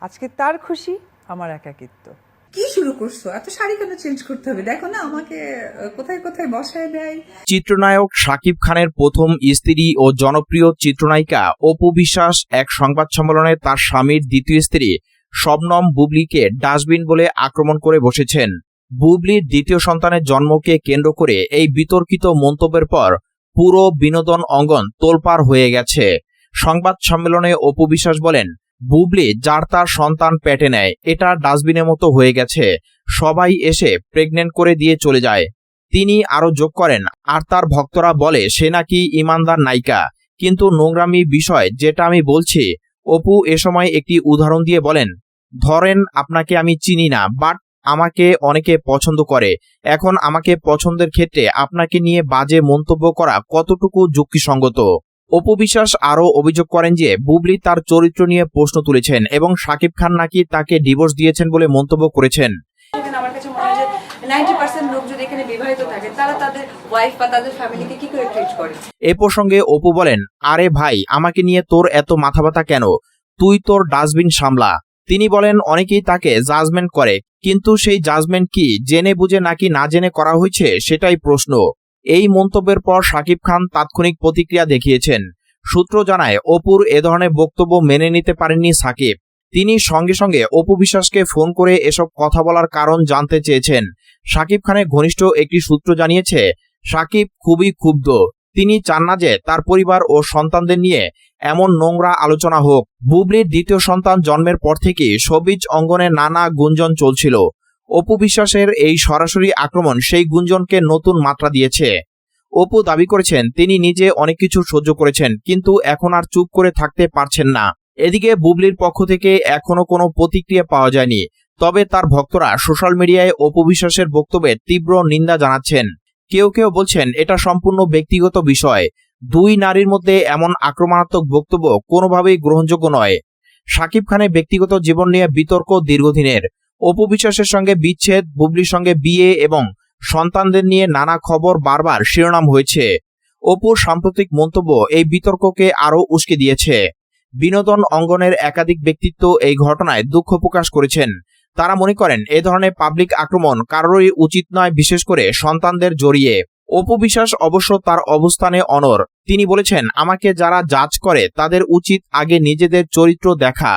আজকে তার খুশি, আমার একাকিত্ব। কি শুরু করছো? এত শাড়ি কেন চেঞ্জ করতে হবে? দেখো না আমাকে কোথায় কোথায় বসায় দেয়। চিত্রনায়ক শাকিব খানের প্রথম স্ত্রী ও জনপ্রিয় চিত্রনায়িকা অপু বিশ্বাস এক সংবাদ সম্মেলনে তার স্বামীর দ্বিতীয় স্ত্রী শবনম বুবলিকে ডাস্টবিন বলে আক্রমণ করে বসেছেন। বুবলির দ্বিতীয় সন্তানের জন্মকে কেন্দ্র করে এই বিতর্কিত মন্তব্যের পর পুরো বিনোদন অঙ্গন তোলপাড় হয়ে গেছে। সংবাদ সম্মেলনে অপু বিশ্বাস বলেন, বুবলি যার তার সন্তান পেটে নেয়, এটা ডাস্টবিনের মতো হয়ে গেছে, সবাই এসে প্রেগনেন্ট করে দিয়ে চলে যায়। তিনি আরো যোগ করেন, আর তার ভক্তরা বলে সে নাকি ইমানদার নায়িকা, কিন্তু নোংরামি বিষয় যেটা আমি বলছি। অপু এ সময় একটি উদাহরণ দিয়ে বলেন, ধরেন আপনাকে আমি চিনি না, বাট আমাকে অনেকে পছন্দ করে, এখন আমাকে পছন্দের ক্ষেত্রে আপনাকে নিয়ে বাজে মন্তব্য করা কতটুকু যুক্তিসঙ্গত। অপু বিশ্বাস আরও অভিযোগ করেন যে বুবলি তার চরিত্র নিয়ে প্রশ্ন তুলেছেন এবং শাকিব খান নাকি তাকে ডিভোর্স দিয়েছেন বলে মন্তব্য করেছেন। আমার কাছে মনে হয় যে 90% লোক যদি এখানে বিবাহিত থাকে তারা তাদের ওয়াইফ বা তাদের ফ্যামিলিকে কি করে ট্রিট করে। এ প্রসঙ্গে অপু বলেন, আরে ভাই, আমাকে নিয়ে তোর এত মাথা ব্যথা কেন? তুই তোর ডাস্টবিন সামলা। তিনি বলেন, অনেকেই তাকে জাজমেন্ট করে, কিন্তু সেই জাজমেন্ট কি জেনে বুঝে নাকি না জেনে করা হয়েছে সেটাই প্রশ্ন। এই মন্তব্যের পর শাকিব খান তাৎক্ষণিক প্রতিক্রিয়া দেখিয়েছেন। সূত্র জানায়, অপুর এ ধরনের বক্তব্য মেনে নিতে পারেননি সাকিব। তিনি সঙ্গে সঙ্গে অপু বিশ্বাসকে ফোন করে এসব কথা বলার কারণ জানতে চেয়েছেন। শাকিব খানের ঘনিষ্ঠ একটি সূত্র জানিয়েছে, শাকিব খুবই ক্ষুব্ধ। তিনি চান না যে তার পরিবার ও সন্তানদের নিয়ে এমন নোংরা আলোচনা হোক। বুবলির দ্বিতীয় সন্তান জন্মের পর থেকে শোবিজ অঙ্গনে নানা গুঞ্জন চলছিল। অপু বিশ্বাসের এই সরাসরি আক্রমণ সেই গুঞ্জনকে নতুন মাত্রা দিয়েছে। অপু দাবি করেছেন, তিনি নিজে অনেক কিছু সহ্য করেছেন, কিন্তু এখন আর চুপ করে থাকতে পারছেন না। এদিকে বুবলির পক্ষ থেকে এখনো কোনো প্রতিক্রিয়া পাওয়া যায়নি, তবে তার ভক্তরা সোশ্যাল মিডিয়ায় অপু বিশ্বাসের বক্তব্যের তীব্র নিন্দা জানাচ্ছেন। কেউ কেউ বলছেন এটা সম্পূর্ণ ব্যক্তিগত বিষয়, দুই নারীর মধ্যে এমন আক্রমণাত্মক বক্তব্য কোনোভাবেই গ্রহণযোগ্য নয়। শাকিব খানের ব্যক্তিগত জীবন নিয়ে বিতর্ক দীর্ঘদিনের। অপু বিশ্বাসের সঙ্গে বিচ্ছেদ, বুবলির সঙ্গে বিয়ে এবং সন্তানদের নিয়ে নানা খবর বারবার শিরোনাম হয়েছে। অপুর সাম্প্রতিক মন্তব্য এই বিতর্ককে আরও উস্কে দিয়েছে। বিনোদন অঙ্গনের একাধিক ব্যক্তিত্ব এই ঘটনায় দুঃখ প্রকাশ করেছেন। তারা মনে করেন এ ধরনের পাবলিক আক্রমণ কারোরই উচিত নয়, বিশেষ করে সন্তানদের জড়িয়ে। অপু বিশ্বাস অবশ্য তার অবস্থানে অনড়। তিনি বলেছেন, আমাকে যারা জাজ করে তাদের উচিত আগে নিজেদের চরিত্র দেখা।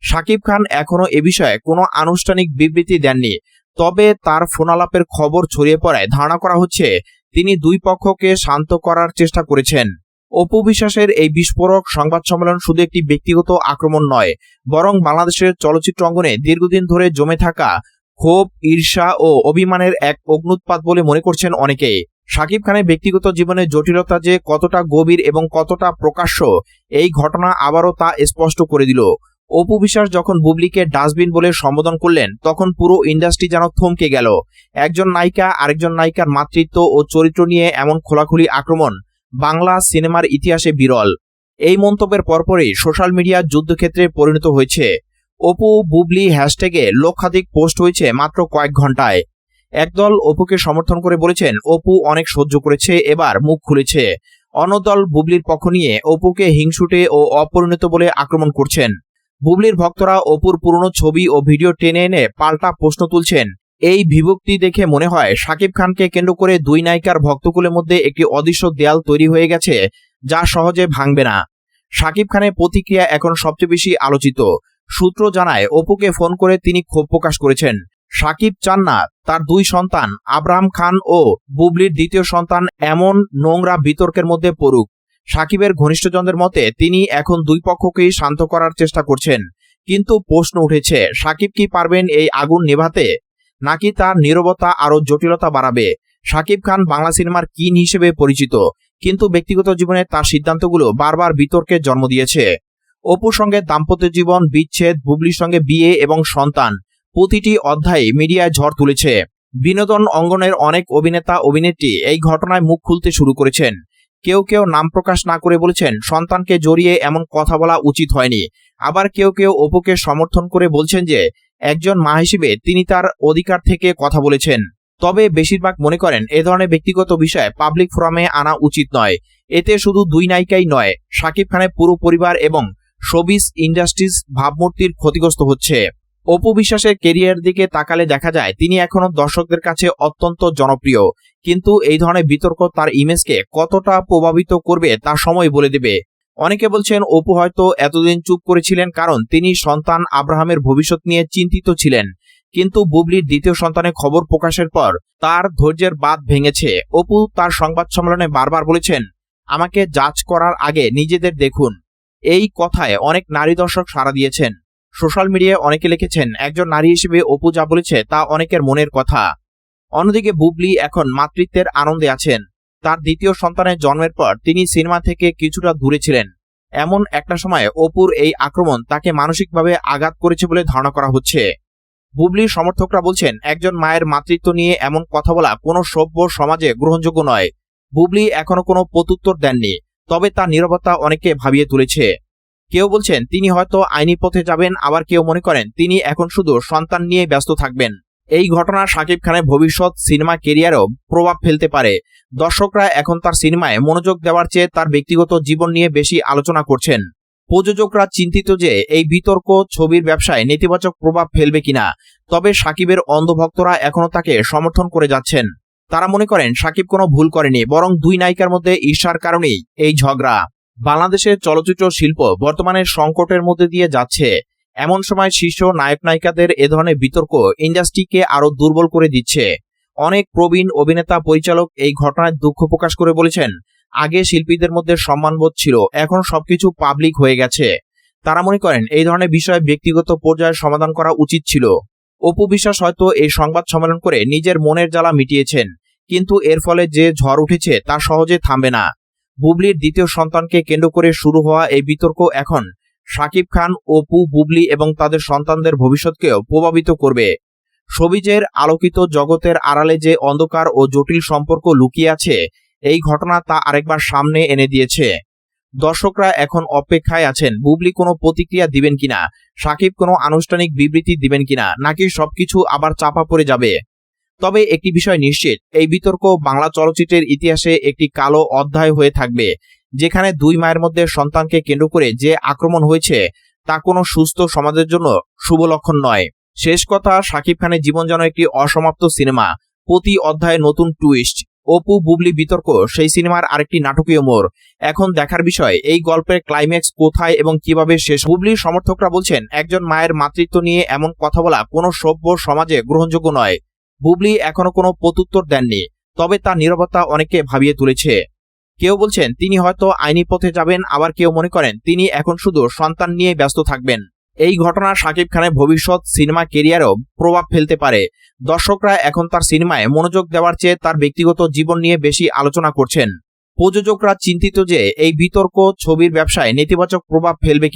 শাকিব খান এখনো এ বিষয়ে কোনো আনুষ্ঠানিক বিবৃতি দেননি, তবে তার ফোনালাপের খবর ছড়িয়ে পড়ায় ধারণা করা হচ্ছে তিনি দুই পক্ষকে শান্ত করার চেষ্টা করেছেন। অপু বিশ্বাসের এই বিস্ফোরক সংবাদ সম্মেলন শুধু একটি ব্যক্তিগত আক্রমণ নয়, বরং বাংলাদেশের চলচ্চিত্র অঙ্গনে দীর্ঘদিন ধরে জমে থাকা ক্ষোভ, ঈর্ষা ও অভিমানের এক অগ্ন্যুৎপাত বলে মনে করছেন অনেকেই। শাকিব খানের ব্যক্তিগত জীবনের জটিলতা যে কতটা গভীর এবং কতটা প্রকাশ্য, এই ঘটনা আবারও তা স্পষ্ট করে দিল। অপু বিশ্বাস যখন বুবলিকে ডাস্টবিন বলে সম্বোধন করলেন, তখন পুরো ইন্ডাস্ট্রি যেন থমকে গেল। একজন নায়িকা আরেকজন নায়িকার মাতৃত্ব ও চরিত্র নিয়ে এমন খোলাখুলি আক্রমণ বাংলা সিনেমার ইতিহাসে বিরল। এই মন্তব্যের পরপরই সোশ্যাল মিডিয়া যুদ্ধক্ষেত্রে পরিণত হয়েছে। অপু বুবলি হ্যাশট্যাগে লক্ষাধিক পোস্ট হয়েছে মাত্র কয়েক ঘন্টায়। একদল অপুকে সমর্থন করে বলেছেন, অপু অনেক সহ্য করেছে, এবার মুখ খুলেছে। অন্যদল বুবলির পক্ষ নিয়ে অপুকে হিংসুটে ও অপরিণত বলে আক্রমণ করছেন। বুবলির ভক্তরা অপুর পুরনো ছবি ও ভিডিও টেনে এনে পাল্টা প্রশ্ন তুলছেন। এই বিভক্তি দেখে মনে হয় শাকিব খানকে কেন্দ্র করে দুই নায়িকার ভক্তকুলের মধ্যে একটি অদৃশ্য দেয়াল তৈরি হয়ে গেছে, যা সহজে ভাঙবে না। শাকিব খানের প্রতিক্রিয়া এখন সবচেয়ে বেশি আলোচিত। সূত্র জানায়, অপুকে ফোন করে তিনি ক্ষোভ প্রকাশ করেছেন। শাকিব চান না তার দুই সন্তান আব্রাহাম খান ও বুবলির দ্বিতীয় সন্তান এমন নোংরা বিতর্কের মধ্যে পড়ুক। শাকিবের ঘনিষ্ঠজনদের মতে তিনি এখন দুই পক্ষকেই শান্ত করার চেষ্টা করছেন, কিন্তু প্রশ্ন উঠেছে, শাকিব কি পারবেন এই আগুন নেভাতে, নাকি তার নীরবতা আরো জটিলতা বাড়াবে? শাকিব খান বাংলা সিনেমার কিং হিসেবে পরিচিত, কিন্তু ব্যক্তিগত জীবনে তার সিদ্ধান্তগুলো বারবার বিতর্কের জন্ম দিয়েছে। অপুর সঙ্গে দাম্পত্য জীবন, বিচ্ছেদ, বুবলির সঙ্গে বিয়ে এবং সন্তান, প্রতিটি অধ্যায়ে মিডিয়ায় ঝড় তুলেছে। বিনোদন অঙ্গনের অনেক অভিনেতা অভিনেত্রী এই ঘটনায় মুখ খুলতে শুরু করেছেন। কেউ কেউ নাম প্রকাশ না করে বলেছেন সন্তানকে জড়িয়ে এমন কথা বলা উচিত হয়নি। আবার কেউ কেউ অপুকে সমর্থন করে বলছেন যে একজন মা হিসেবে তিনি তার অধিকার থেকে কথা বলেছেন। তবে বেশিরভাগ মনে করেন এ ধরনের ব্যক্তিগত বিষয় পাবলিক ফোরামে আনা উচিত নয়। এতে শুধু দুই নায়িকাই নয়, শাকিব খানের পুরো পরিবার এবং শোবিজ ইন্ডাস্ট্রিজ ভাবমূর্তির ক্ষতিগ্রস্ত হচ্ছে। অপু বিশ্বাসের কেরিয়ার দিকে তাকালে দেখা যায় তিনি এখনো দর্শকদের কাছে অত্যন্ত জনপ্রিয়, কিন্তু এই ধরনের বিতর্ক তার ইমেজকে কতটা প্রভাবিত করবে তা সময় বলে দেবে। অনেকে বলছেন অপু হয়তো এতদিন চুপ করেছিলেন কারণ তিনি সন্তান আব্রাহামের ভবিষ্যৎ নিয়ে চিন্তিত ছিলেন, কিন্তু বুবলির দ্বিতীয় সন্তানের খবর প্রকাশের পর তার ধৈর্যের বাঁধ ভেঙেছে। অপু তার সংবাদ সম্মেলনে বারবার বলেছেন, আমাকে জাজ করার আগে নিজেদের দেখুন। এই কথায় অনেক নারী দর্শক সাড়া দিয়েছেন। সোশ্যাল মিডিয়ায় অনেকে লিখেছেন, একজন নারী হিসেবে অপু যা বলেছে তা অনেকের মনের কথা। অন্যদিকে বুবলি এখন মাতৃত্বের আনন্দে আছেন। তার দ্বিতীয় সন্তানের জন্মের পর তিনি সিনেমা থেকে কিছুটা দূরে ছিলেন। এমন একটা সময় অপুর এই আক্রমণ তাকে মানসিকভাবে আঘাত করেছে বলে ধারণা করা হচ্ছে। বুবলির সমর্থকরা বলছেন, একজন মায়ের মাতৃত্ব নিয়ে এমন কথা বলা কোনো সভ্য সমাজে গ্রহণযোগ্য নয়। বুবলি এখনো কোনো প্রত্যুত্তর দেননি, তবে তার নীরবতা অনেককে ভাবিয়ে তুলেছে। কেউ বলছেন তিনি হয়তো আইনি পথে যাবেন, আবার কেউ মনে করেন তিনি এখন শুধু সন্তান নিয়ে ব্যস্ত থাকবেন। এই ঘটনা শাকিব খানের ভবিষ্যৎ সিনেমা কেরিয়ারেও প্রভাব ফেলতে পারে। দর্শকরা এখন তার সিনেমায় মনোযোগ দেওয়ার চেয়ে তার ব্যক্তিগত জীবন নিয়ে বেশি আলোচনা করছেন। প্রযোজকরা চিন্তিত যে এই বিতর্ক ছবির ব্যবসায় নেতিবাচক প্রভাব ফেলবে কিনা। তবে শাকিবের অন্ধভক্তরা এখনো তাকে সমর্থন করে যাচ্ছেন। তারা মনে করেন শাকিব কোনো ভুল করেনি, বরং দুই নায়িকার মধ্যে ঈর্ষার কারণেই এই ঝগড়া। বাংলাদেশের চলচ্চিত্র শিল্প বর্তমানে সংকটের মধ্যে দিয়ে যাচ্ছে। এমন সময় শীর্ষ নায়ক নায়িকাদের এ ধরনের বিতর্ক ইন্ডাস্ট্রিকে আরো দুর্বল করে দিচ্ছে। অনেক প্রবীণ অভিনেতা পরিচালক এই ঘটনায় দুঃখ প্রকাশ করে বলেছেন, আগে শিল্পীদের মধ্যে সম্মানবোধ ছিল, এখন সবকিছু পাবলিক হয়ে গেছে। তারা মনে করেন এই ধরনের বিষয় ব্যক্তিগত পর্যায়ে সমাধান করা উচিত ছিল। অপু বিশ্বাস হয়তো এই সংবাদ সম্মেলন করে নিজের মনের জ্বালা মিটিয়েছেন, কিন্তু এর ফলে যে ঝড় উঠেছে তা সহজে থামবে না। বুবলির দ্বিতীয় সন্তানকে কেন্দ্র করে শুরু হওয়া এই বিতর্ক এখন শাকিব খান, অপু, বুবলি এবং তাদের সন্তানদের ভবিষ্যৎকেও প্রভাবিত করবে। শোবিজের আলোকিত জগতের আড়ালে যে অন্ধকার ও জটিল সম্পর্ক লুকিয়ে আছে, এই ঘটনা তা আরেকবার সামনে এনে দিয়েছে। দর্শকরা এখন অপেক্ষায় আছেন বুবলি কোনো প্রতিক্রিয়া দিবেন কিনা, শাকিব কোনো আনুষ্ঠানিক বিবৃতি দিবেন কিনা, নাকি সবকিছু আবার চাপা পড়ে যাবে। তবে একটি বিষয় নিশ্চিত, এই বিতর্ক বাংলা চলচ্চিত্রের ইতিহাসে একটি কালো অধ্যায় হয়ে থাকবে, যেখানে দুই মায়ের মধ্যে সন্তানকে কেন্দ্র করে যে আক্রমণ হয়েছে তা কোনো সুস্থ সমাজের জন্য শুভ লক্ষণ নয়। শেষ কথা, শাকিব খানের জীবন যেন একটি অসমাপ্ত সিনেমা, প্রতি অধ্যায়ে নতুন টুইস্ট। অপু বুবলি বিতর্ক সেই সিনেমার আরেকটি নাটকীয় মোড়। এখন দেখার বিষয় এই গল্পের ক্লাইম্যাক্স কোথায় এবং কিভাবে শেষ। বুবলির সমর্থকরা বলছেন, একজন মায়ের মাতৃত্ব নিয়ে এমন কথা বলা কোনো সভ্য সমাজে গ্রহণযোগ্য নয়। বুবলি এখনো কোনো প্রত্যুত্তর দেননি, তবে তার নীরবতা অনেককে ভাবিয়ে তুলেছে। কেউ বলছেন তিনি হয়তো আইনি পথে যাবেন, আবার কেউ মনে করেন তিনি এখন শুধু সন্তান নিয়ে ব্যস্ত থাকবেন। এই ঘটনা শাকিব খানের ভবিষ্যৎ সিনেমা কেরিয়ারেও প্রভাব ফেলতে পারে। দর্শকরা এখন তার সিনেমায় মনোযোগ দেওয়ার চেয়ে তার ব্যক্তিগত জীবন নিয়ে বেশি আলোচনা করছেন। প্রযোজকরা চিন্তিত যে এই বিতর্ক ছবির ব্যবসায় নেতিবাচক প্রভাব ফেলবে